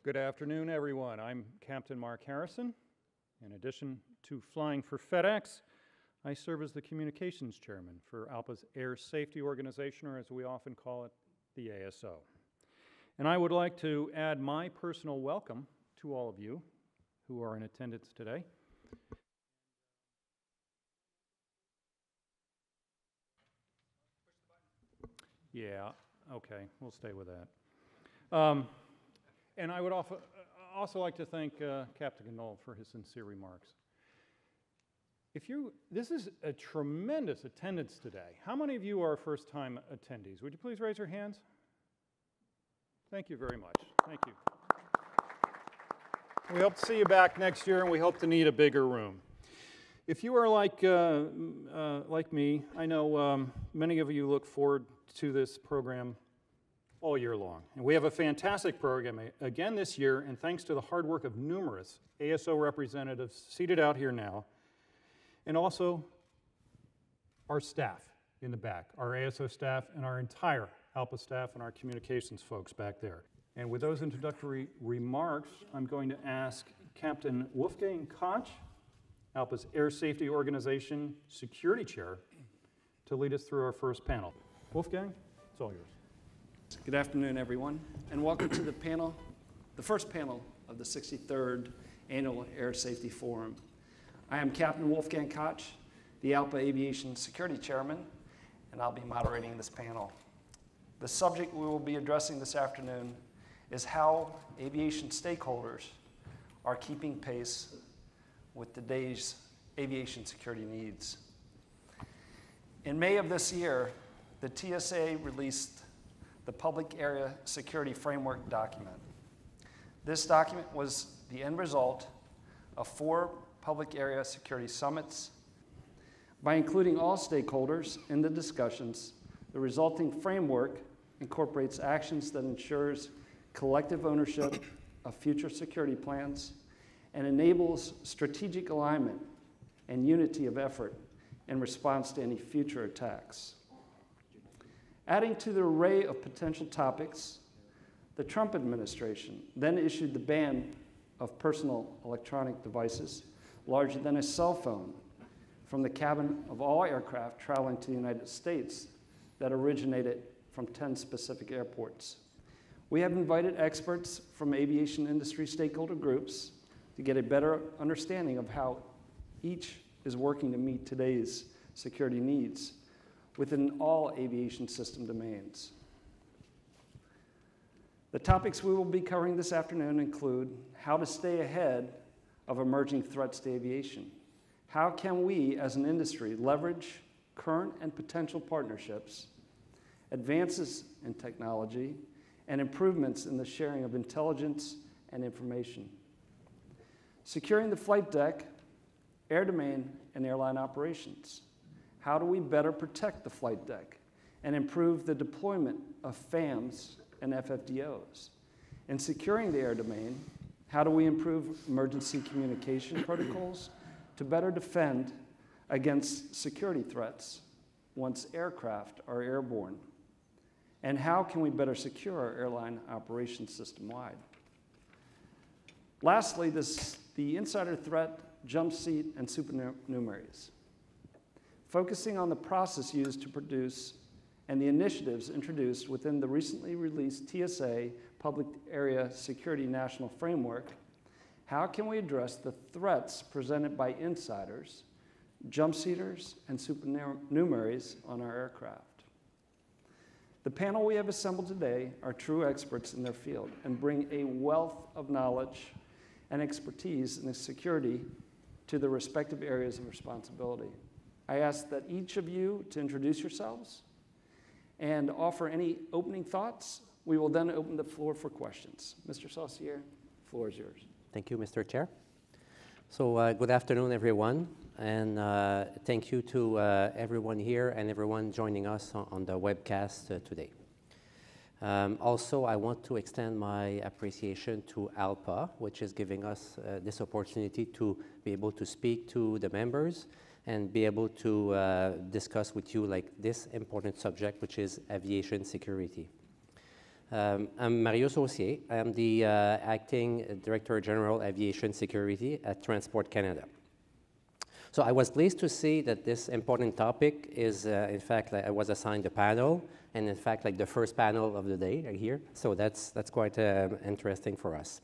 Good afternoon, everyone. I'm Captain Mark Harrison. In addition to flying for FedEx, I serve as the communications chairman for ALPA's Air Safety Organization, or as we often call it, the ASO. And I would like to add my personal welcome to all of you who are in attendance today. Yeah, okay, we'll stay with that. And I would also like to thank Captain Gannon for his sincere remarks. This is a tremendous attendance today. How many of you are first-time attendees? Would you please raise your hands? Thank you very much. Thank you. We hope to see you back next year, and we hope to need a bigger room. If you are like me, I know many of you look forward to this program all year long. And we have a fantastic program again this year, and thanks to the hard work of numerous ASO representatives seated out here now, and also our staff in the back, our ASO staff and our entire ALPA staff and our communications folks back there. And with those introductory remarks, I'm going to ask Captain Wolfgang Koch, ALPA's Air Safety Organization Security Chair, to lead us through our first panel. Wolfgang, it's all yours. Good afternoon, everyone, and welcome to the panel, the first panel of the 63rd Annual Air Safety Forum. I am Captain Wolfgang Koch, the ALPA Aviation Security Chairman, and I'll be moderating this panel. The subject we will be addressing this afternoon is how aviation stakeholders are keeping pace with today's aviation security needs. In May of this year, the TSA released the Public Area Security Framework document. This document was the end result of 4 public area security summits. By including all stakeholders in the discussions, the resulting framework incorporates actions that ensures collective ownership of future security plans and enables strategic alignment and unity of effort in response to any future attacks. Adding to the array of potential topics, the Trump administration then issued the ban of personal electronic devices larger than a cell phone from the cabin of all aircraft traveling to the United States that originated from 10 specific airports. We have invited experts from aviation industry stakeholder groups to get a better understanding of how each is working to meet today's security needs within all aviation system domains. The topics we will be covering this afternoon include how to stay ahead of emerging threats to aviation. How can we as an industry leverage current and potential partnerships, advances in technology, and improvements in the sharing of intelligence and information. Securing the flight deck, air domain, and airline operations. How do we better protect the flight deck and improve the deployment of FAMs and FFDOs? In securing the air domain, how do we improve emergency communication protocols to better defend against security threats once aircraft are airborne? And how can we better secure our airline operations system-wide? Lastly, the insider threat, jump seat, and supernumeraries. Focusing on the process used to produce and the initiatives introduced within the recently released TSA Public Area Security National Framework, how can we address the threats presented by insiders, jump seaters, and supernumeraries on our aircraft? The panel we have assembled today are true experts in their field and bring a wealth of knowledge and expertise in the security to the respective areas of responsibility. I ask that each of you to introduce yourselves and offer any opening thoughts. We will then open the floor for questions. Mr. Saucier, the floor is yours. Thank you, Mr. Chair. So good afternoon, everyone, and thank you to everyone here and everyone joining us on the webcast today. Also, I want to extend my appreciation to ALPA, which is giving us this opportunity to be able to speak to the members and be able to discuss with you like this important subject, which is aviation security. I'm Mario Saucier. I'm the Acting Director General Aviation Security at Transport Canada. So I was pleased to see that this important topic is, in fact, I was assigned a panel, and in fact, like the first panel of the day right here. So that's quite interesting for us.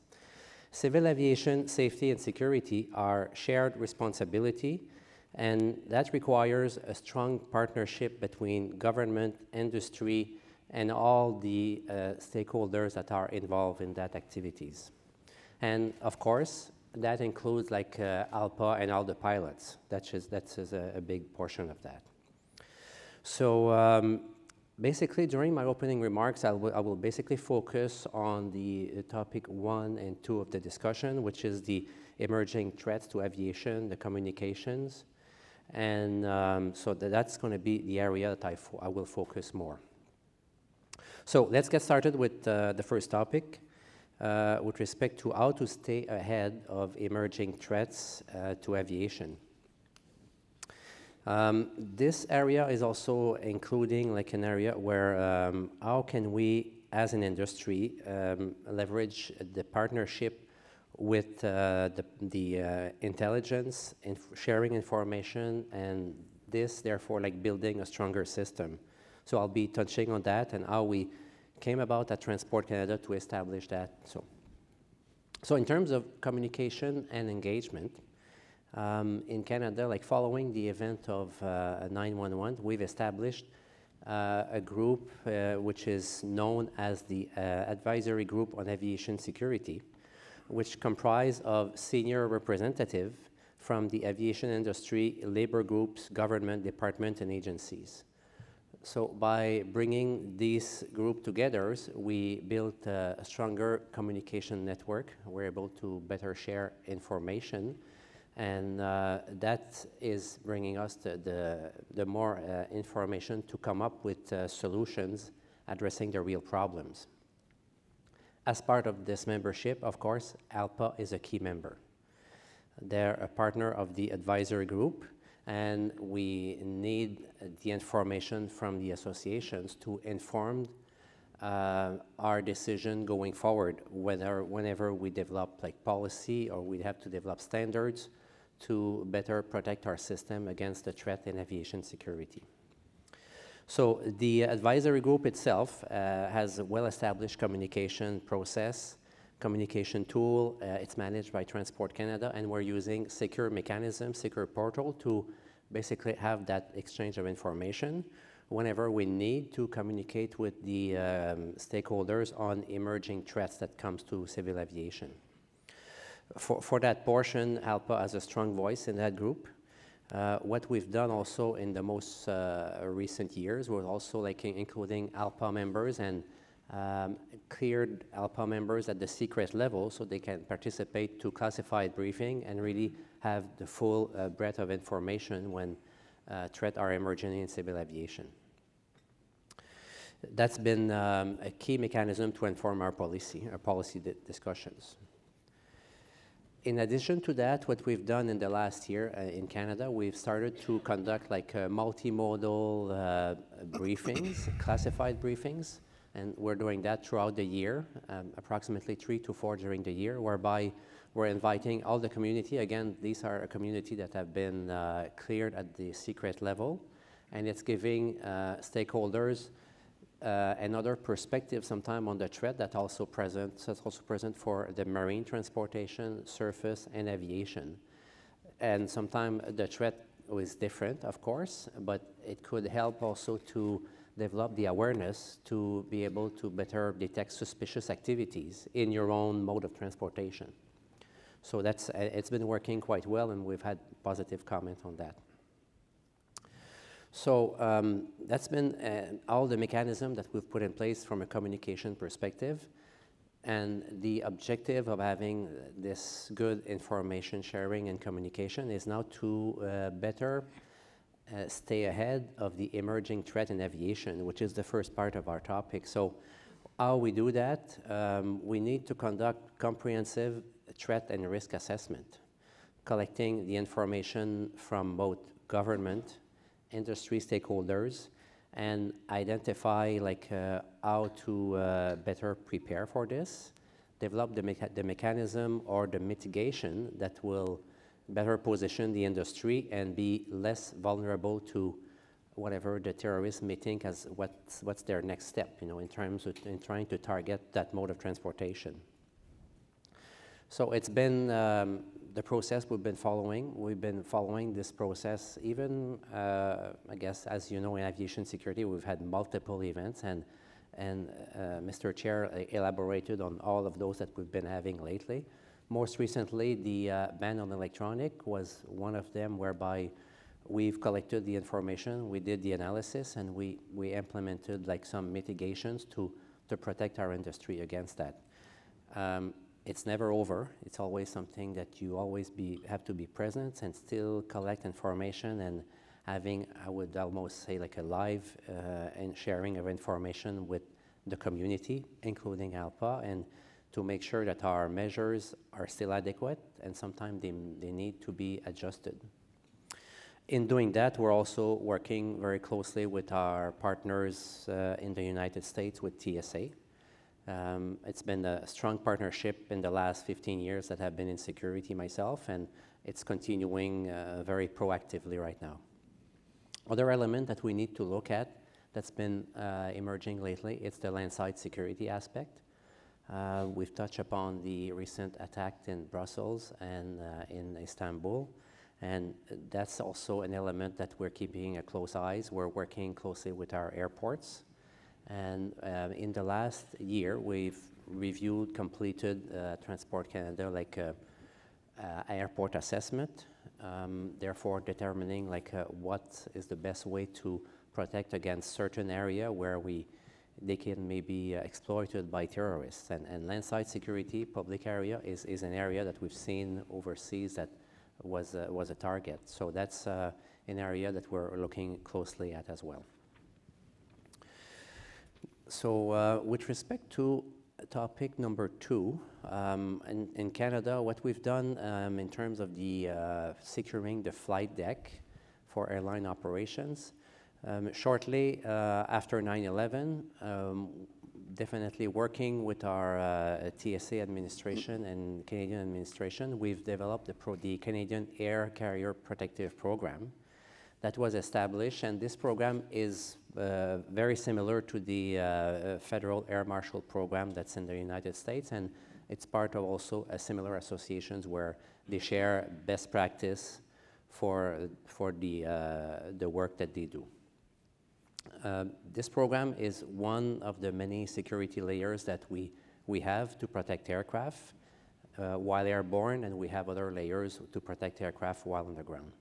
Civil aviation safety and security are shared responsibility, and that requires a strong partnership between government, industry, and all the stakeholders that are involved in that activities. And of course, that includes like ALPA and all the pilots. That is a big portion of that. So basically, during my opening remarks, I will basically focus on the topic 1 and 2 of the discussion, which is the emerging threats to aviation, the communications. And so that's going to be the area that I will focus more. So let's get started with the first topic. With respect to how to stay ahead of emerging threats to aviation. This area is also including like an area where how can we, as an industry, leverage the partnership with the intelligence and sharing information, and this therefore like building a stronger system. So I'll be touching on that and how we came about at Transport Canada to establish that. So in terms of communication and engagement, in Canada, like following the event of 9/11, we've established a group which is known as the Advisory Group on Aviation Security, which comprise of senior representatives from the aviation industry, labor groups, government, department, and agencies. So by bringing this group together, we built a stronger communication network. We're able to better share information, and that is bringing us the more information to come up with solutions addressing the real problems. As part of this membership, of course, ALPA is a key member. They're a partner of the advisory group, and we need the information from the associations to inform our decision going forward, whenever we develop like policy or we have to develop standards to better protect our system against the threat in aviation security. So the advisory group itself has a well-established communication process, communication tool. It's managed by Transport Canada, and we're using secure mechanism, secure portal to basically have that exchange of information whenever we need to communicate with the stakeholders on emerging threats that comes to civil aviation. For that portion, ALPA has a strong voice in that group. What we've done also in the most recent years was also like including ALPA members and cleared ALPA members at the secret level so they can participate to classified briefing and really have the full breadth of information when threats are emerging in civil aviation. That's been a key mechanism to inform our policy discussions. In addition to that, what we've done in the last year in Canada, we've started to conduct like multimodal briefings, classified briefings, and we're doing that throughout the year, approximately 3 to 4 during the year, whereby we're inviting all the community. Again, these are a community that have been cleared at the secret level, and it's giving stakeholders another perspective sometime on the threat that's also present for the marine transportation, surface, and aviation. And sometimes the threat is different, of course, but it could help also to develop the awareness to be able to better detect suspicious activities in your own mode of transportation. So it's been working quite well, and we've had positive comment on that. So that's been all the mechanism that we've put in place from a communication perspective. And the objective of having this good information sharing and communication is now to better stay ahead of the emerging threat in aviation, which is the first part of our topic. So how we do that, we need to conduct comprehensive threat and risk assessment, collecting the information from both government, industry stakeholders, and identify like how to better prepare for this, develop the mechanism or the mitigation that will better position the industry and be less vulnerable to whatever the terrorists may think as what's their next step, you know, in trying to target that mode of transportation. So it's been the process we've been following. We've been following this process even, I guess, as you know, in aviation security, we've had multiple events, and Mr. Chair elaborated on all of those that we've been having lately. Most recently, the ban on electronic was one of them, whereby we've collected the information, we did the analysis, and we implemented like some mitigations to protect our industry against that. It's never over. It's always something that you always have to be present and still collect information, and having, I would almost say, like a live and sharing of information with the community, including ALPA, and to make sure that our measures are still adequate, and sometimes they need to be adjusted. In doing that, we're also working very closely with our partners in the United States with TSA. It's been a strong partnership in the last 15 years that I've been in security myself, and it's continuing very proactively right now. Other element that we need to look at that's been emerging lately, it's the landside security aspect. We've touched upon the recent attack in Brussels and in Istanbul, and that's also an element that we're keeping a close eyes. We're working closely with our airports, and in the last year, we've reviewed, completed Transport Canada, like airport assessment, therefore determining like what is the best way to protect against certain area where they can maybe exploited by terrorists. And landside security, public area, is an area that we've seen overseas that was a target. So that's an area that we're looking closely at as well. So with respect to topic number 2, in Canada, what we've done in terms of the securing the flight deck for airline operations, shortly after 9/11, definitely working with our TSA administration and Canadian administration, we've developed the Canadian Air Carrier Protective Program that was established, and this program is very similar to the Federal Air Marshal program that's in the United States, and it's part of also a similar associations where they share best practice for the work that they do. This program is one of the many security layers that we have to protect aircraft while airborne, and we have other layers to protect aircraft while on the ground.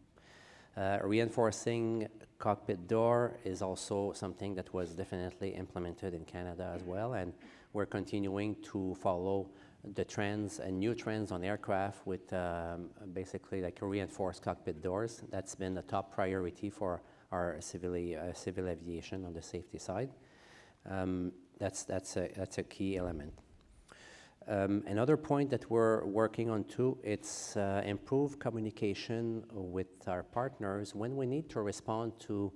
Reinforcing cockpit door is also something that was definitely implemented in Canada as well, and we're continuing to follow the trends and new trends on aircraft with basically like reinforced cockpit doors. That's been the top priority for our civil aviation on the safety side. That's a key element. Another point that we're working on too, it's improved communication with our partners when we need to respond to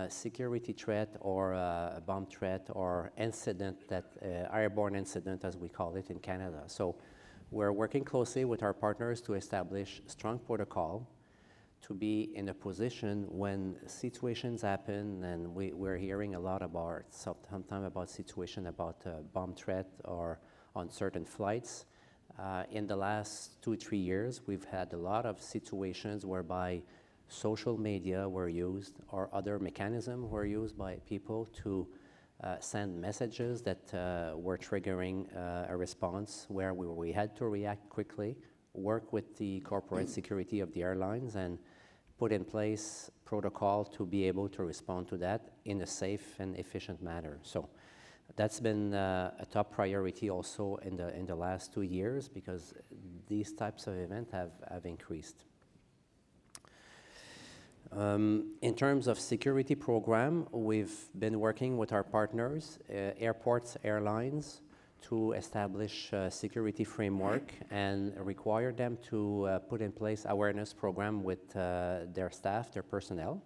security threat or a bomb threat or incident, that airborne incident as we call it in Canada. So we're working closely with our partners to establish strong protocol to be in a position when situations happen, and we're hearing a lot about sometimes about situation about bomb threat or on certain flights. In the last 2-3 years, we've had a lot of situations whereby social media were used or other mechanisms were used by people to send messages that were triggering a response where we had to react quickly, work with the corporate security of the airlines, and put in place protocol to be able to respond to that in a safe and efficient manner. So that's been a top priority also in the last 2 years, because these types of events have increased. In terms of security program, we've been working with our partners, airports, airlines, to establish a security framework and require them to put in place awareness program with their staff, their personnel,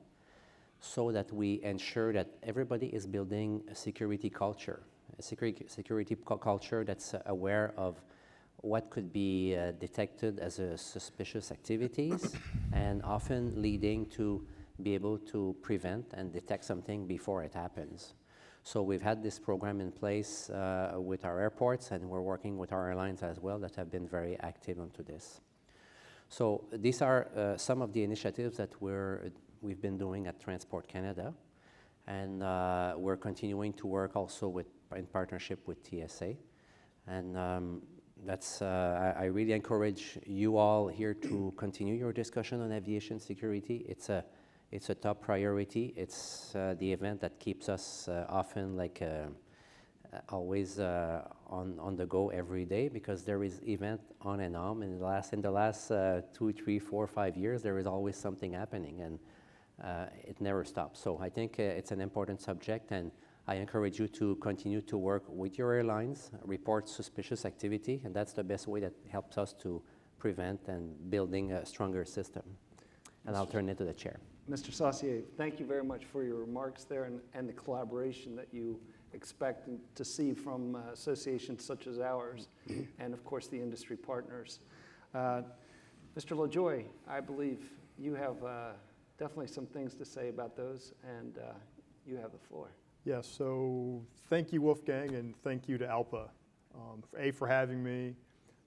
so that we ensure that everybody is building a security culture, a security culture that's aware of what could be detected as a suspicious activities and often leading to be able to prevent and detect something before it happens. So we've had this program in place with our airports, and we're working with our airlines as well that have been very active onto this. So these are some of the initiatives that we've been doing at Transport Canada, and we're continuing to work also in partnership with TSA. And I really encourage you all here to continue your discussion on aviation security. It's a top priority. It's the event that keeps us often always on the go every day, because there is event on and on. In the last 2, 3, 4, 5 years, there is always something happening, and it never stops. So I think it's an important subject, and I encourage you to continue to work with your airlines, report suspicious activity, and that's the best way that helps us to prevent and building a stronger system. And I'll turn it to the chair. Mr. Saucier, thank you very much for your remarks there and the collaboration that you expect to see from associations such as ours and, of course, the industry partners. Mr. LaJoye, I believe you have definitely some things to say about those, and you have the floor. Yes, so thank you, Wolfgang, and thank you to ALPA, for having me,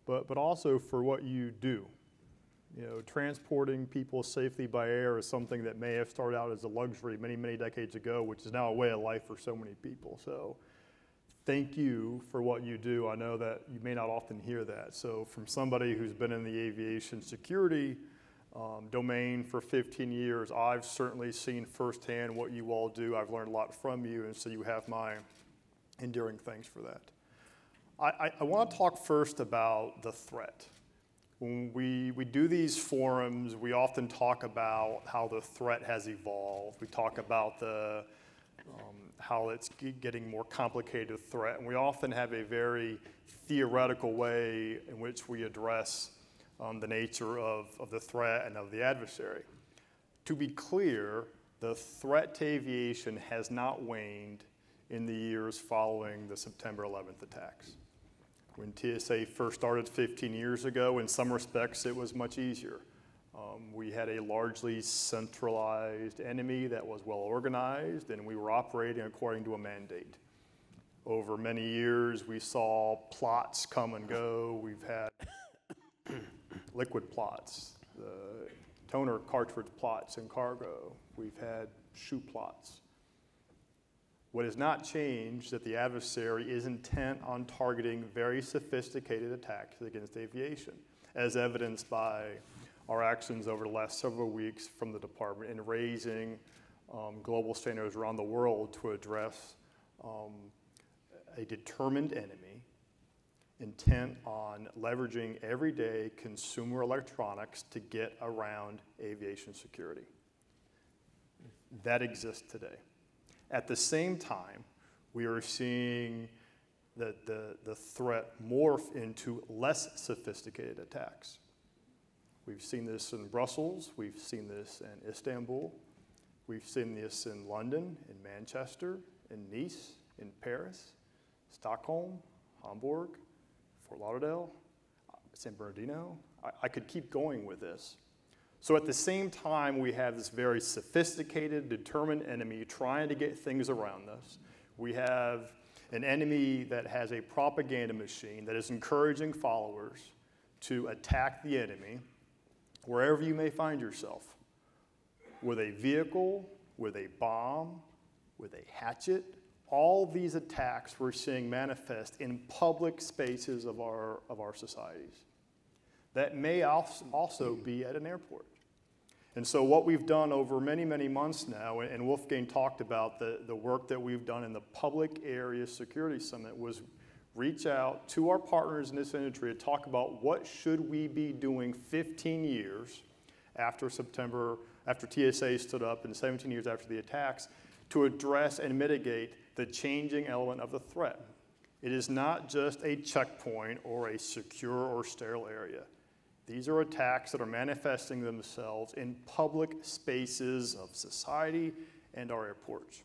but also for what you do. You know, transporting people safely by air is something that may have started out as a luxury many, many decades ago, which is now a way of life for so many people. So thank you for what you do. I know that you may not often hear that. So from somebody who's been in the aviation security domain for 15 years, I've certainly seen firsthand what you all do. I've learned a lot from you, and so you have my enduring thanks for that. I want to talk first about the threat. When we do these forums, we often talk about how the threat has evolved. We talk about how it's getting more complicated threat, and we often have a very theoretical way in which we address the nature of the threat and of the adversary. To be clear, the threat to aviation has not waned in the years following the September 11th attacks. When TSA first started 15 years ago, in some respects, it was much easier. We had a largely centralized enemy that was well organized, and we were operating according to a mandate. Over many years, we saw plots come and go. We've had liquid plots, the toner cartridge plots in cargo. We've had shoe plots. What has not changed is that the adversary is intent on targeting very sophisticated attacks against aviation, as evidenced by our actions over the last several weeks from the department in raising global standards around the world to address a determined enemy intent on leveraging everyday consumer electronics to get around aviation security. That exists today. At the same time, we are seeing that the threat morph into less sophisticated attacks. We've seen this in Brussels, we've seen this in Istanbul, we've seen this in London, in Manchester, in Nice, in Paris, Stockholm, Hamburg, Fort Lauderdale, San Bernardino. I could keep going with this. So at the same time, we have this very sophisticated, determined enemy trying to get things around us. We have an enemy that has a propaganda machine that is encouraging followers to attack the enemy wherever you may find yourself, with a vehicle, with a bomb, with a hatchet. All these attacks we're seeing manifest in public spaces of our societies. That may also be at an airport. And so what we've done over many, many months now, and Wolfgang talked about the work that we've done in the Public Area Security Summit, was reach out to our partners in this industry to talk about what should we be doing 15 years after TSA stood up and 17 years after the attacks to address and mitigate the changing element of the threat. It is not just a checkpoint or a secure or sterile area. These are attacks that are manifesting themselves in public spaces of society and our airports.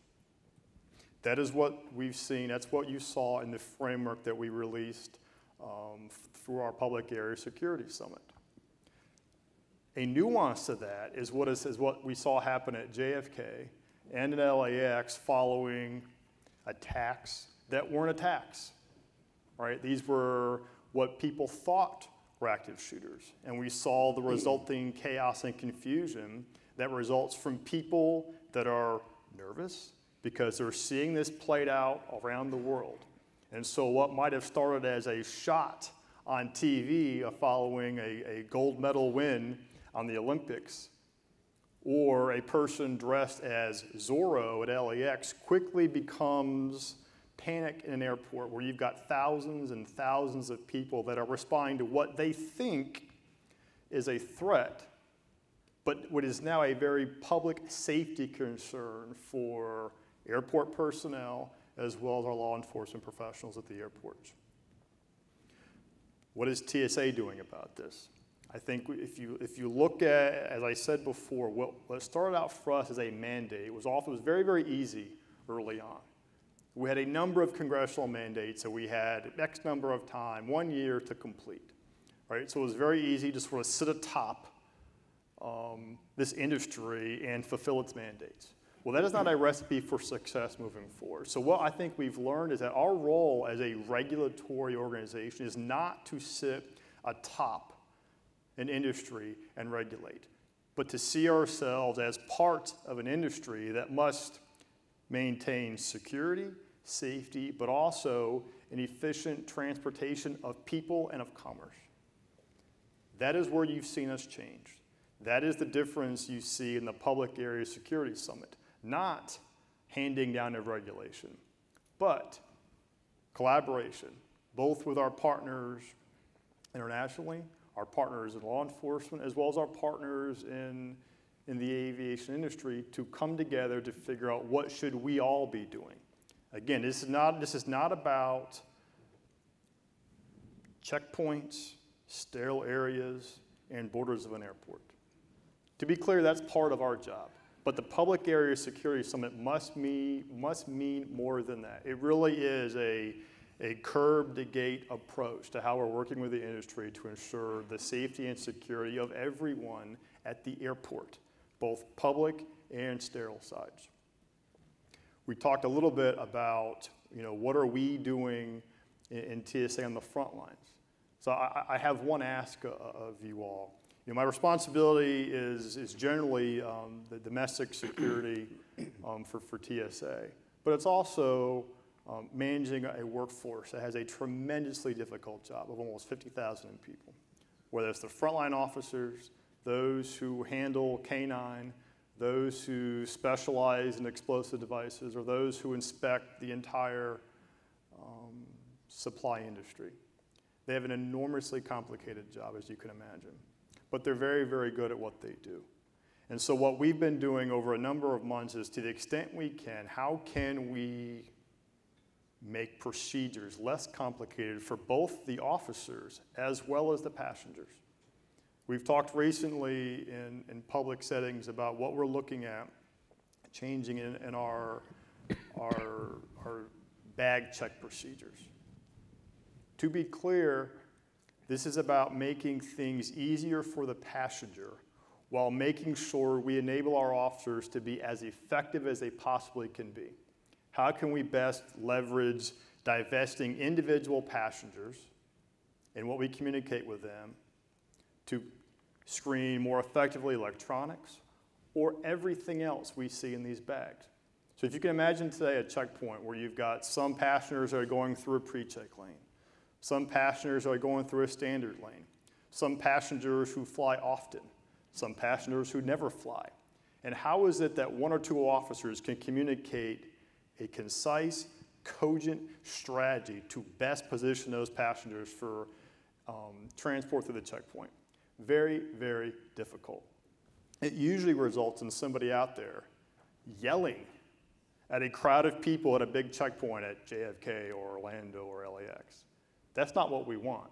That is what we've seen. That's what you saw in the framework that we released through our Public Area Security Summit. A nuance to that is what we saw happen at JFK and at LAX following attacks that weren't attacks, right? These were what people thought were active shooters. And we saw the resulting chaos and confusion that results from people that are nervous because they're seeing this played out around the world. And so what might have started as a shot on TV following a gold medal win on the Olympics, or a person dressed as Zorro at LAX quickly becomes panic in an airport where you've got thousands and thousands of people that are responding to what they think is a threat, but what is now a very public safety concern for airport personnel as well as our law enforcement professionals at the airports. What is TSA doing about this? I think if you look at, as I said before, what started out for us as a mandate it was very, very easy early on. We had a number of congressional mandates that we had X number of time, 1 year to complete, right? So it was very easy to sort of sit atop this industry and fulfill its mandates. Well, that is not a recipe for success moving forward. So what I think we've learned is that our role as a regulatory organization is not to sit atop an industry and regulate, but to see ourselves as part of an industry that must maintain security, safety, but also an efficient transportation of people and of commerce. That is where you've seen us change. That is the difference you see in the Public Area Security Summit. Not handing down a regulation, but collaboration, both with our partners internationally, our partners in law enforcement, as well as our partners in the aviation industry to come together to figure out what should we all be doing. Again, this is not about checkpoints, sterile areas, and borders of an airport. To be clear, that's part of our job. But the Public Area Security Summit must mean more than that. It really is a curb-to-gate approach to how we're working with the industry to ensure the safety and security of everyone at the airport, both public and sterile sides. We talked a little bit about, what are we doing in TSA on the front lines. So I have one ask of you all. My responsibility is generally the domestic security for TSA, but it's also managing a workforce that has a tremendously difficult job of almost 50,000 people, whether it's the frontline officers, those who handle K-9, those who specialize in explosive devices, or those who inspect the entire supply industry. They have an enormously complicated job, as you can imagine, but they're very, very good at what they do. And so what we've been doing over a number of months is, to the extent we can, how can we make procedures less complicated for both the officers as well as the passengers? We've talked recently in public settings about what we're looking at changing in our bag check procedures. To be clear, this is about making things easier for the passenger while making sure we enable our officers to be as effective as they possibly can be. How can we best leverage divesting individual passengers and what we communicate with them to screen more effectively electronics or everything else we see in these bags? So if you can imagine today a checkpoint where you've got some passengers that are going through a pre-check lane, some passengers are going through a standard lane, some passengers who fly often, some passengers who never fly. And how is it that one or two officers can communicate a concise, cogent strategy to best position those passengers for transport through the checkpoint? Very, very difficult. It usually results in somebody out there yelling at a crowd of people at a big checkpoint at JFK or Orlando or LAX. That's not what we want.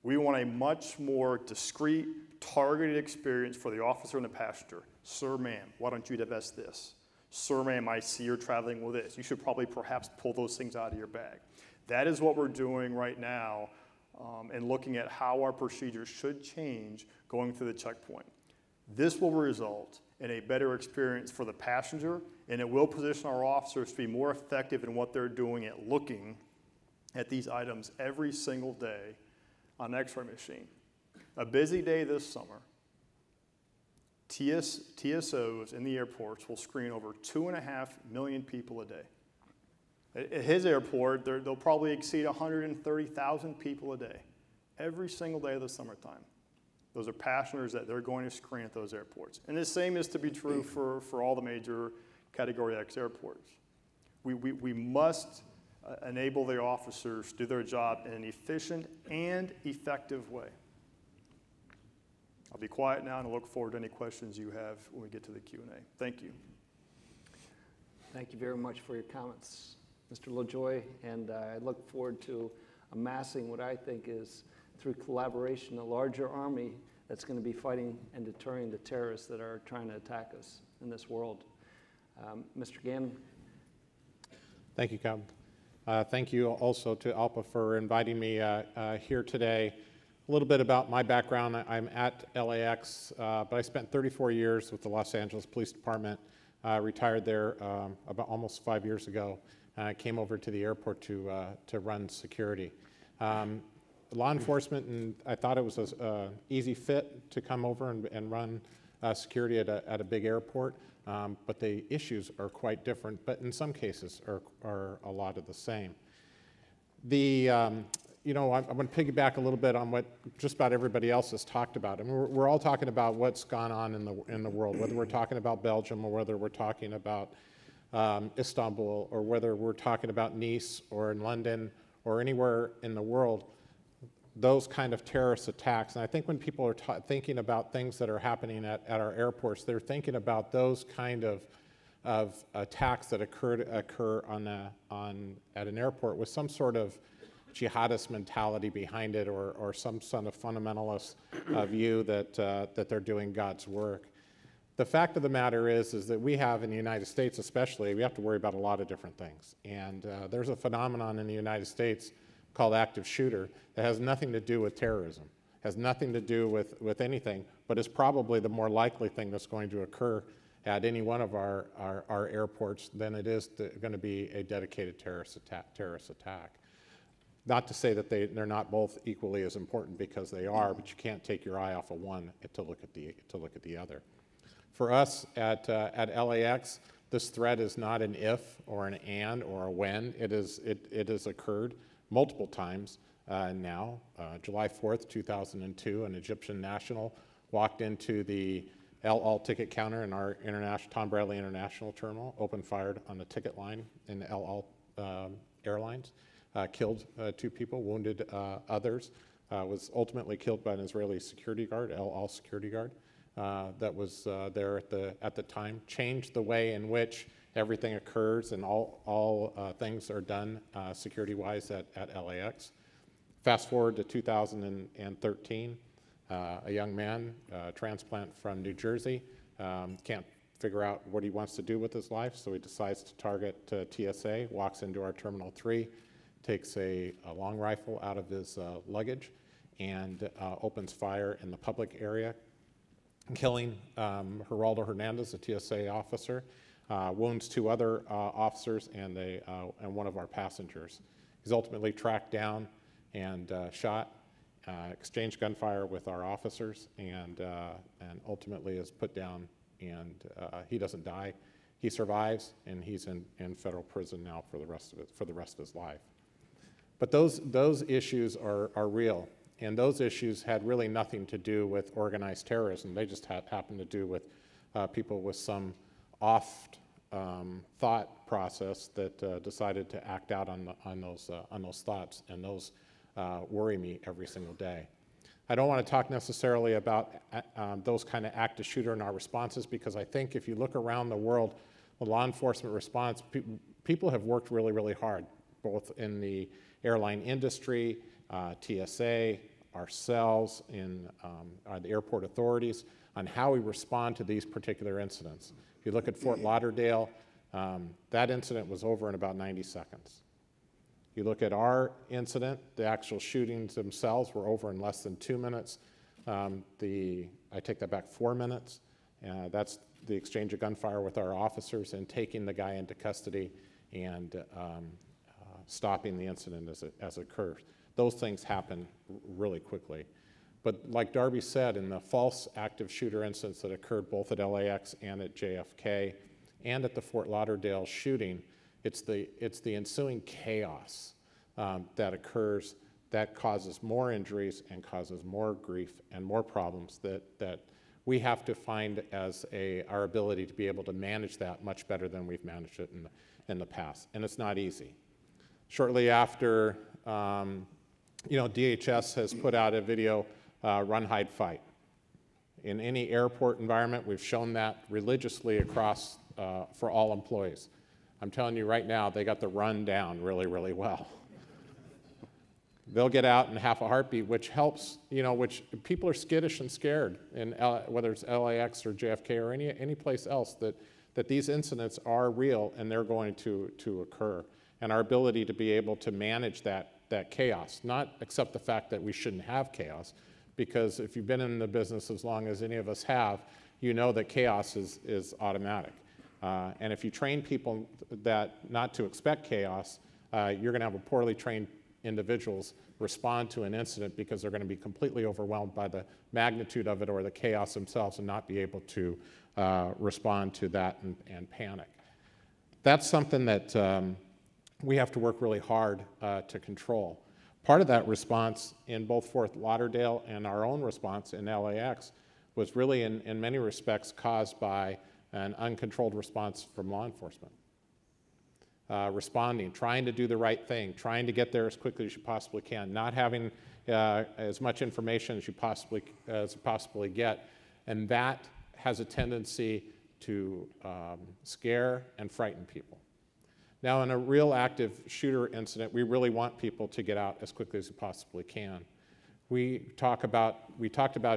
We want a much more discreet, targeted experience for the officer and the passenger. Sir, ma'am, why don't you divest this? Survey might see you're traveling with this. You should probably perhaps pull those things out of your bag. That is what we're doing right now and looking at how our procedures should change going through the checkpoint. This will result in a better experience for the passenger, and it will position our officers to be more effective in what they're doing at looking at these items every single day on an X-ray machine. A busy day this summer, TSOs in the airports will screen over 2.5 million people a day. At his airport, they'll probably exceed 130,000 people a day, every single day of the summertime. Those are passengers that they're going to screen at those airports. And the same is to be true for all the major Category X airports. We must enable the officers to do their job in an efficient and effective way. I'll be quiet now and I look forward to any questions you have when we get to the Q&A. Thank you. Thank you very much for your comments, Mr. LaJoye, and I look forward to amassing what I think is, through collaboration, a larger army that's going to be fighting and deterring the terrorists that are trying to attack us in this world. Mr. Gannon. Thank you, Captain. Thank you also to ALPA for inviting me here today. A little bit about my background. I'm at LAX, but I spent 34 years with the Los Angeles Police Department. Retired there about almost 5 years ago. I came over to the airport to run security. Law enforcement, and I thought it was an easy fit to come over and run security at a big airport, but the issues are quite different, but in some cases are a lot of the same. You know, I'm going to piggyback a little bit on what just about everybody else has talked about. I mean, we're all talking about what's gone on in the world, whether we're talking about Belgium or whether we're talking about Istanbul or whether we're talking about Nice or in London or anywhere in the world, those kind of terrorist attacks. And I think when people are thinking about things that are happening at our airports, they're thinking about those kind of attacks that occur at an airport with some sort of jihadist mentality behind it, or some sort of fundamentalist view that they're doing God's work. The fact of the matter is that we have in the United States especially, we have to worry about a lot of different things. And there's a phenomenon in the United States called active shooter that has nothing to do with terrorism, has nothing to do with anything, but is probably the more likely thing that's going to occur at any one of our airports than it is going to be a dedicated terrorist attack. Not to say that they're not both equally as important, because they are, but you can't take your eye off of one to look at the other. For us at LAX, this threat is not an if or an and or a when. It has occurred multiple times now. July 4th, 2002, an Egyptian national walked into the LL ticket counter in our Tom Bradley International Terminal, opened fired on the ticket line in LL Airlines, killed 2 people, wounded others, was ultimately killed by an Israeli security guard, LL security guard, that was there at the time. Changed the way in which everything occurs and all things are done security-wise at LAX. Fast forward to 2013, a young man, transplant from New Jersey, can't figure out what he wants to do with his life, so he decides to target TSA, walks into our Terminal 3, takes a long rifle out of his luggage and opens fire in the public area, killing Geraldo Hernandez, a TSA officer, wounds 2 other officers and one of our passengers. He's ultimately tracked down and shot, exchanged gunfire with our officers, and ultimately is put down, and he doesn't die. He survives, and he's in federal prison now for the rest of his life. But those issues are real, and those issues had really nothing to do with organized terrorism. They just happened to do with people with some thought process that decided to act out on those thoughts, and those worry me every single day. I don't want to talk necessarily about those kind of active shooter in our responses, because I think if you look around the world, the law enforcement response, people have worked really, really hard, both in the airline industry, TSA, ourselves, in the airport authorities, on how we respond to these particular incidents. If you look at Fort Lauderdale, that incident was over in about 90 seconds. You look at our incident, the actual shootings themselves were over in less than 2 minutes. I take that back, 4 minutes. That's the exchange of gunfire with our officers and taking the guy into custody and stopping the incident as it occurs. Those things happen really quickly. But like Darby said, in the false active shooter incidents that occurred both at LAX and at JFK and at the Fort Lauderdale shooting, it's the ensuing chaos that occurs that causes more injuries and causes more grief and more problems that we have to find as our ability to be able to manage that much better than we've managed it in the past. And it's not easy. Shortly after, DHS has put out a video, Run, Hide, Fight. In any airport environment, we've shown that religiously across for all employees. I'm telling you right now, they got the run down really, really well. They'll get out in half a heartbeat, which helps, which people are skittish and scared, whether it's LAX or JFK or any place else, that these incidents are real and they're going to occur. And our ability to be able to manage that chaos, not accept the fact that we shouldn't have chaos, because if you've been in the business as long as any of us have, you know that chaos is automatic. And if you train people that not to expect chaos, you're going to have a poorly trained individuals respond to an incident because they're going to be completely overwhelmed by the magnitude of it or the chaos themselves and not be able to respond to that and panic. That's something that we have to work really hard to control. Part of that response in both Fort Lauderdale and our own response in LAX was really in many respects caused by an uncontrolled response from law enforcement. Responding, trying to do the right thing, trying to get there as quickly as you possibly can, not having as much information as you possibly get, and that has a tendency to scare and frighten people. Now, in a real active shooter incident, we really want people to get out as quickly as you possibly can. We talked about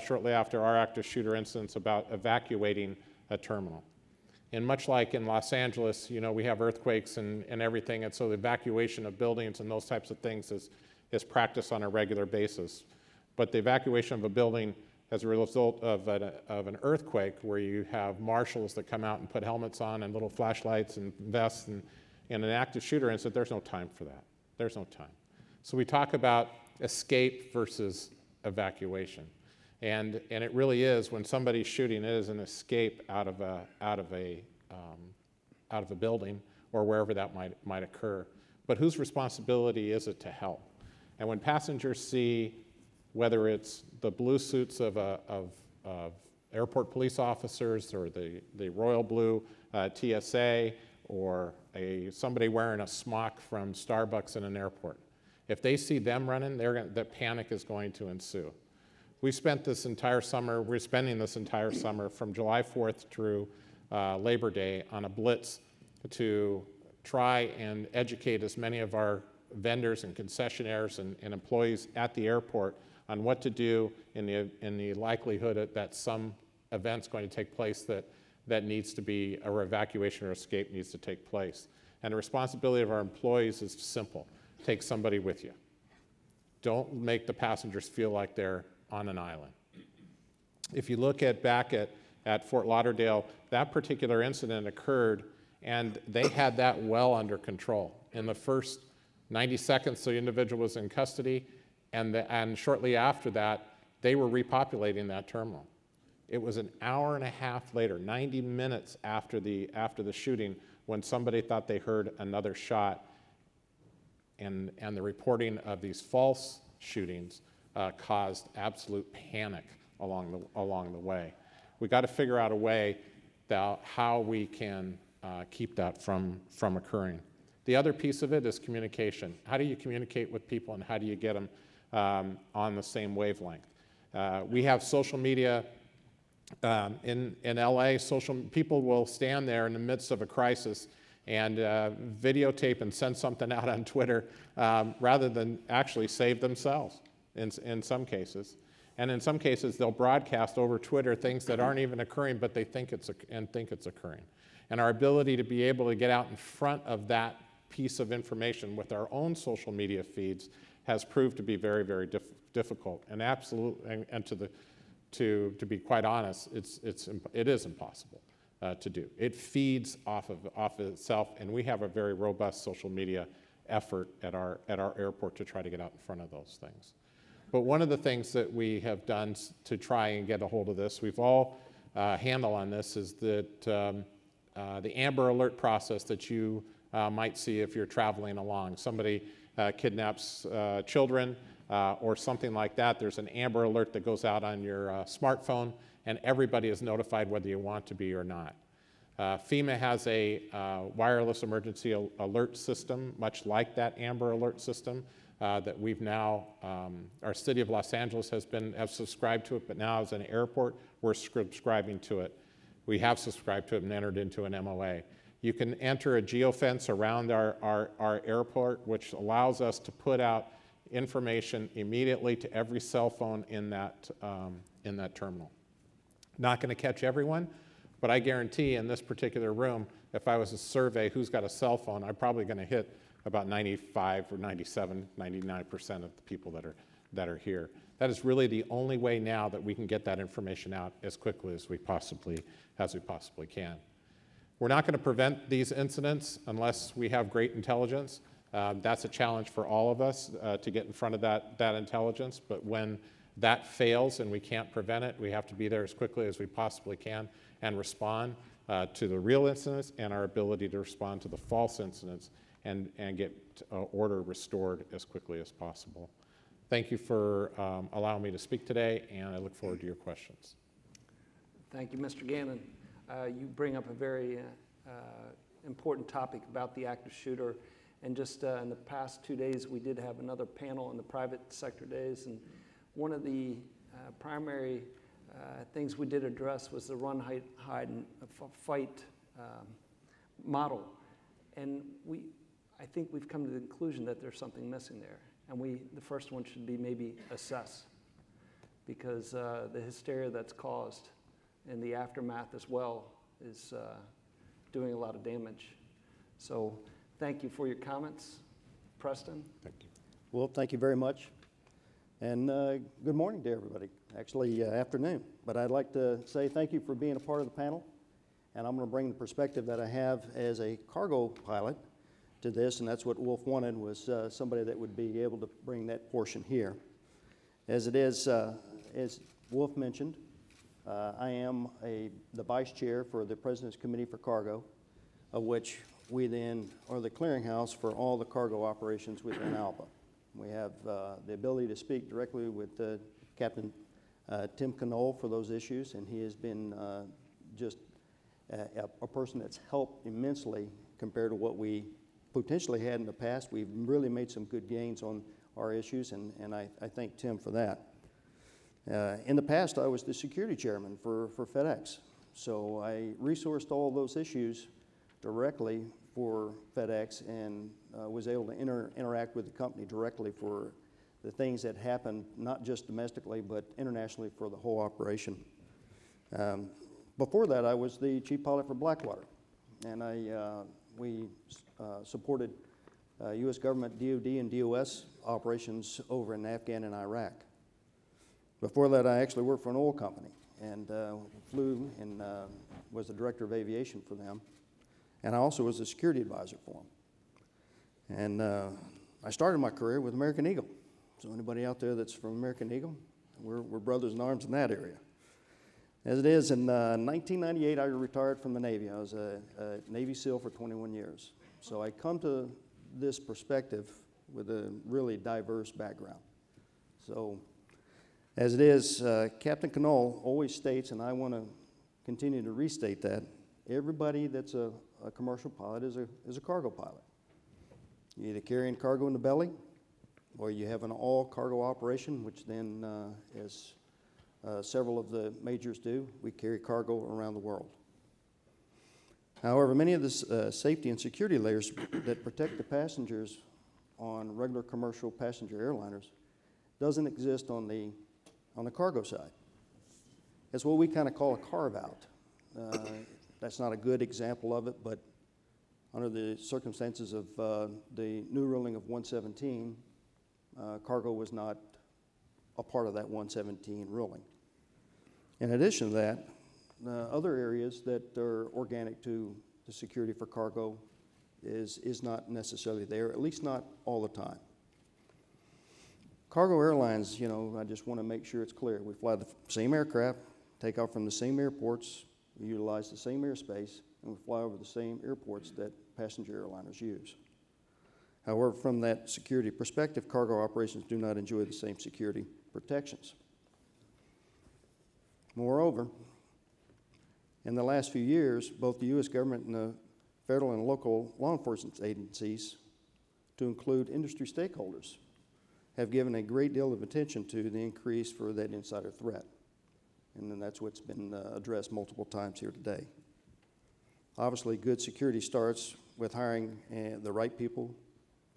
shortly after our active shooter incidents about evacuating a terminal. And much like in Los Angeles, we have earthquakes and everything, and so the evacuation of buildings and those types of things is practiced on a regular basis. But the evacuation of a building as a result of an earthquake, where you have marshals that come out and put helmets on and little flashlights and vests, and in an active shooter incident, there's no time for that. There's no time. So we talk about escape versus evacuation. And it really is, when somebody's shooting, it is an escape out of a building or wherever that might occur. But whose responsibility is it to help? And when passengers see, whether it's the blue suits of airport police officers or the royal blue TSA or somebody wearing a smock from Starbucks in an airport, if they see them running, the panic is going to ensue. We're spending this entire summer from July 4th through Labor Day on a blitz to try and educate as many of our vendors and concessionaires and employees at the airport on what to do in the likelihood that some event's going to take place that needs to be, or evacuation or escape needs to take place. And the responsibility of our employees is simple. Take somebody with you. Don't make the passengers feel like they're on an island. If you look back at Fort Lauderdale, that particular incident occurred and they had that well under control. In the first 90 seconds, the individual was in custody, and shortly after that, they were repopulating that terminal. It was an hour and a half later, 90 minutes after the shooting, when somebody thought they heard another shot, and the reporting of these false shootings caused absolute panic along the way. We got to figure out a way how we can keep that from occurring. The other piece of it is communication. How do you communicate with people, and how do you get them on the same wavelength? We have social media in LA. People will stand there in the midst of a crisis and videotape and send something out on Twitter rather than actually save themselves. in some cases. And in some cases, they'll broadcast over Twitter things that aren't even occurring, but they think it's occurring. And our ability to be able to get out in front of that piece of information with our own social media feeds has proved to be very, very difficult. And to be quite honest, it is impossible to do. It feeds off of itself, and we have a very robust social media effort at our airport to try to get out in front of those things. But one of the things that we have done to try and get a hold of this, we've all handle on this, is that the Amber Alert process that you might see if you're traveling along. Somebody kidnaps children or something like that. There's an Amber Alert that goes out on your smartphone, and everybody is notified whether you want to be or not. FEMA has a wireless emergency alert system, much like that Amber Alert system, that we've now, our city of Los Angeles has subscribed to it, but now as an airport, we're subscribing to it. We have subscribed to it and entered into an MOA. You can enter a geofence around our airport, which allows us to put out information immediately to every cell phone in that terminal. Not going to catch everyone, but I guarantee in this particular room, if I was to survey who's got a cell phone, I'm probably going to hit about 95 or 97, 99% of the people that are here. That is really the only way now that we can get that information out as quickly as we possibly can. We're not going to prevent these incidents unless we have great intelligence. That's a challenge for all of us to get in front of that intelligence, but when that fails and we can't prevent it, we have to be there as quickly as we possibly can and respond to the real incidents and our ability to respond to the false incidents and get order restored as quickly as possible. Thank you for allowing me to speak today, and I look forward to your questions. Thank you, Mr. Gannon. You bring up a very important topic about the active shooter. And just in the past 2 days, we did have another panel in the private sector days. And one of the primary things we did address was the run, hide, and fight model. And I think we've come to the conclusion that there's something missing there. And the first one should be maybe assess, because the hysteria that's caused and the aftermath as well is doing a lot of damage. So thank you for your comments. Preston? Thank you. Well, thank you very much. And good morning to everybody. Actually, afternoon. But I'd like to say thank you for being a part of the panel. And I'm going to bring the perspective that I have as a cargo pilot to this, and that's what Wolf wanted, was somebody that would be able to bring that portion here. As it is, as Wolf mentioned, I am the vice chair for the President's Committee for Cargo, of which we then are the clearinghouse for all the cargo operations within ALPA. We have the ability to speak directly with Captain Tim Knoll for those issues, and he has been just a person that's helped immensely compared to what we potentially had in the past. We've really made some good gains on our issues, and I thank Tim for that. In the past, I was the security chairman for FedEx, so I resourced all those issues directly for FedEx and was able to interact with the company directly for the things that happened, not just domestically, but internationally for the whole operation. Before that, I was the chief pilot for Blackwater, and we supported U.S. government DOD and DOS operations over in Afghanistan and Iraq. Before that, I actually worked for an oil company and flew and was the director of aviation for them. And I also was a security advisor for them. And I started my career with American Eagle. So anybody out there that's from American Eagle, we're brothers in arms in that area. As it is, in 1998, I retired from the Navy. I was a Navy SEAL for 21 years. So I come to this perspective with a really diverse background. So as it is, Captain Knoll always states, and I want to continue to restate that, everybody that's a commercial pilot is a cargo pilot. You're either carrying cargo in the belly, or you have an all-cargo operation, which then, as several of the majors do, we carry cargo around the world. However, many of the safety and security layers that protect the passengers on regular commercial passenger airliners doesn't exist on the cargo side. It's what we kind of call a carve-out. That's not a good example of it, but under the circumstances of the new ruling of 117, cargo was not a part of that 117 ruling. In addition to that, other areas that are organic to the security for cargo is not necessarily there, at least not all the time. Cargo airlines, you know, I just want to make sure it's clear. We fly the same aircraft, take off from the same airports, we utilize the same airspace, and we fly over the same airports that passenger airliners use. However, from that security perspective, cargo operations do not enjoy the same security protections. Moreover, in the last few years, both the U.S. government and the federal and local law enforcement agencies, to include industry stakeholders, have given a great deal of attention to the increase for that insider threat. And then that's what's been addressed multiple times here today. Obviously, good security starts with hiring the right people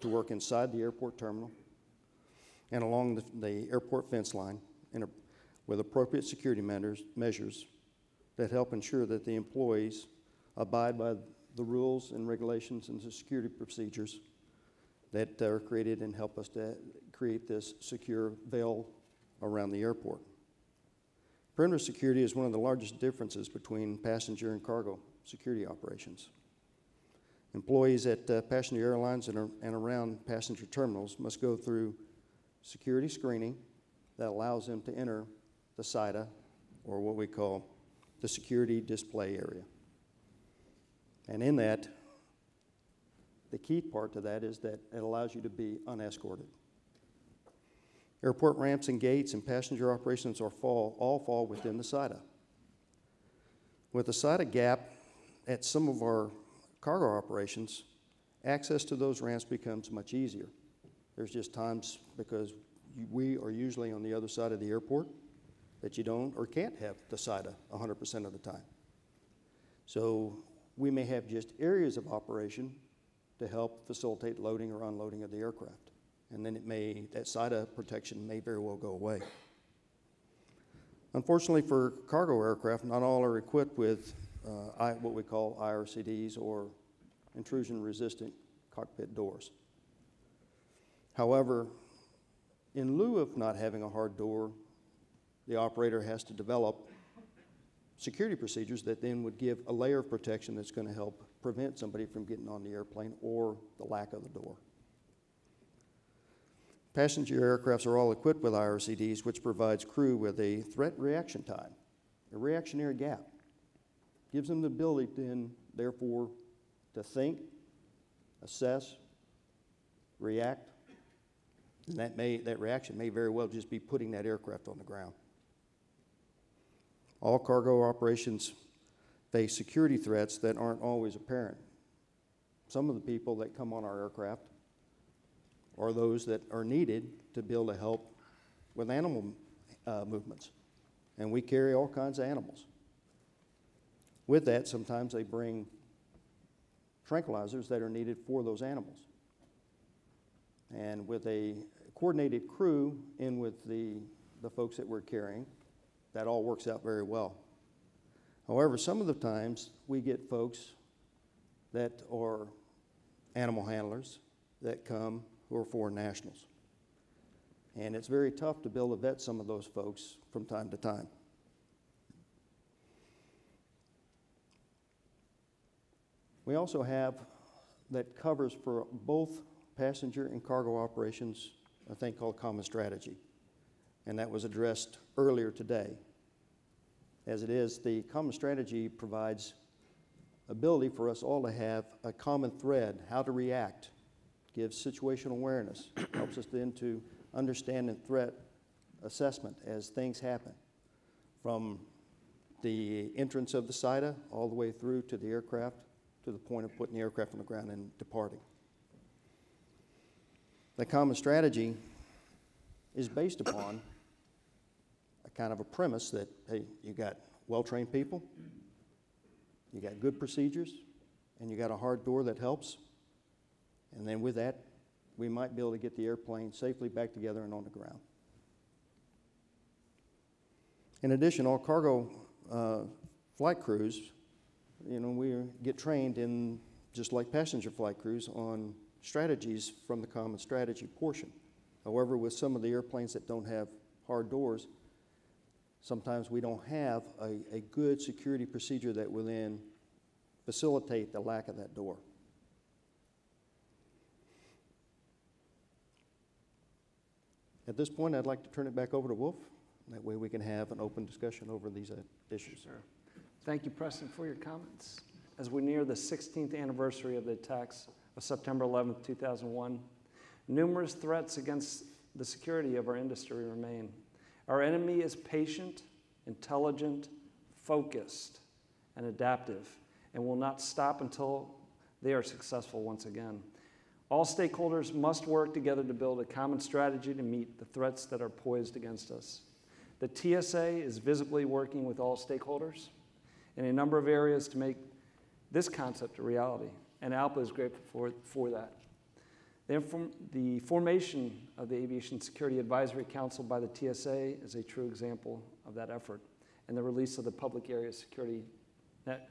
to work inside the airport terminal and along the airport fence line with appropriate security measures that help ensure that the employees abide by the rules and regulations and the security procedures that are created and help us to create this secure veil around the airport. Perimeter security is one of the largest differences between passenger and cargo security operations. Employees at passenger airlines and around passenger terminals must go through security screening that allows them to enter the SIDA, or what we call the security display area. And in that, the key part to that is that it allows you to be unescorted. Airport ramps and gates and passenger operations all fall within the SIDA. With the SIDA gap at some of our cargo operations, access to those ramps becomes much easier. There's just times, because we are usually on the other side of the airport, that you don't or can't have the SIDA 100% of the time. So we may have just areas of operation to help facilitate loading or unloading of the aircraft. And then that SIDA protection may very well go away. Unfortunately for cargo aircraft, not all are equipped with what we call IRCDs, or intrusion-resistant cockpit doors. However, in lieu of not having a hard door, the operator has to develop security procedures that then would give a layer of protection that's going to help prevent somebody from getting on the airplane or the lack of the door. Passenger aircrafts are all equipped with IRCDs, which provides crew with a threat reaction time, a reactionary gap. Gives them the ability then, therefore, to think, assess, react, and that reaction may very well just be putting that aircraft on the ground. All cargo operations face security threats that aren't always apparent. Some of the people that come on our aircraft are those that are needed to be able to help with animal movements. And we carry all kinds of animals. With that, sometimes they bring tranquilizers that are needed for those animals. And with a coordinated crew in with the folks that we're carrying, that all works out very well. However, some of the times we get folks that are animal handlers that come who are foreign nationals. And it's very tough to be able to vet some of those folks from time to time. We also have that covers for both passenger and cargo operations a thing called common strategy. And that was addressed earlier today. As it is, the common strategy provides ability for us all to have a common thread, how to react, gives situational awareness, helps us then to understand and threat assessment as things happen, from the entrance of the SIDA all the way through to the aircraft, to the point of putting the aircraft on the ground and departing. The common strategy is based upon a kind of a premise that, hey, you got well-trained people, you got good procedures, and you got a hard door that helps. And then with that, we might be able to get the airplane safely back together and on the ground. In addition, all cargo flight crews, we get trained in, just like passenger flight crews, on strategies from the common strategy portion. However, with some of the airplanes that don't have hard doors, sometimes we don't have a good security procedure that will then facilitate the lack of that door. At this point, I'd like to turn it back over to Wolf. That way we can have an open discussion over these issues. Sure. Thank you, Preston, for your comments. As we near the 16th anniversary of the attacks of September 11th, 2001, numerous threats against the security of our industry remain. Our enemy is patient, intelligent, focused, and adaptive, and will not stop until they are successful once again. All stakeholders must work together to build a common strategy to meet the threats that are poised against us. The TSA is visibly working with all stakeholders in a number of areas to make this concept a reality, and ALPA is grateful for that. The formation of the Aviation Security Advisory Council by the TSA is a true example of that effort, and the release of the Public Area Security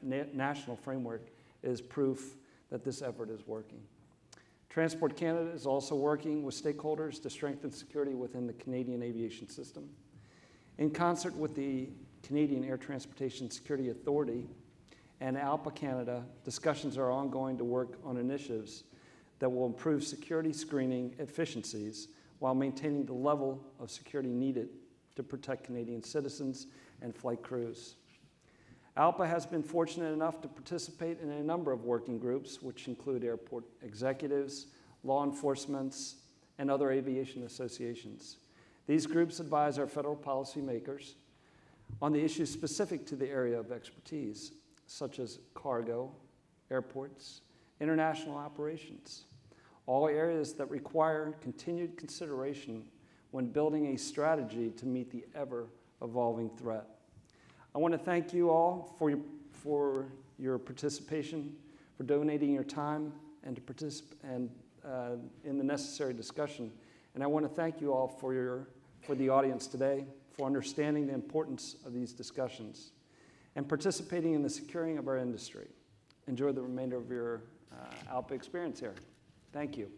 National Framework is proof that this effort is working. Transport Canada is also working with stakeholders to strengthen security within the Canadian aviation system. In concert with the Canadian Air Transportation Security Authority and ALPA Canada, discussions are ongoing to work on initiatives that will improve security screening efficiencies while maintaining the level of security needed to protect Canadian citizens and flight crews. ALPA has been fortunate enough to participate in a number of working groups, which include airport executives, law enforcement, and other aviation associations. These groups advise our federal policymakers on the issues specific to the area of expertise, such as cargo, airports, international operations, all areas that require continued consideration when building a strategy to meet the ever-evolving threat. I want to thank you all for your participation, for donating your time and to participate in the necessary discussion. And I want to thank you all for the audience today, for understanding the importance of these discussions and participating in the securing of our industry. Enjoy the remainder of your ALPA experience here. Thank you.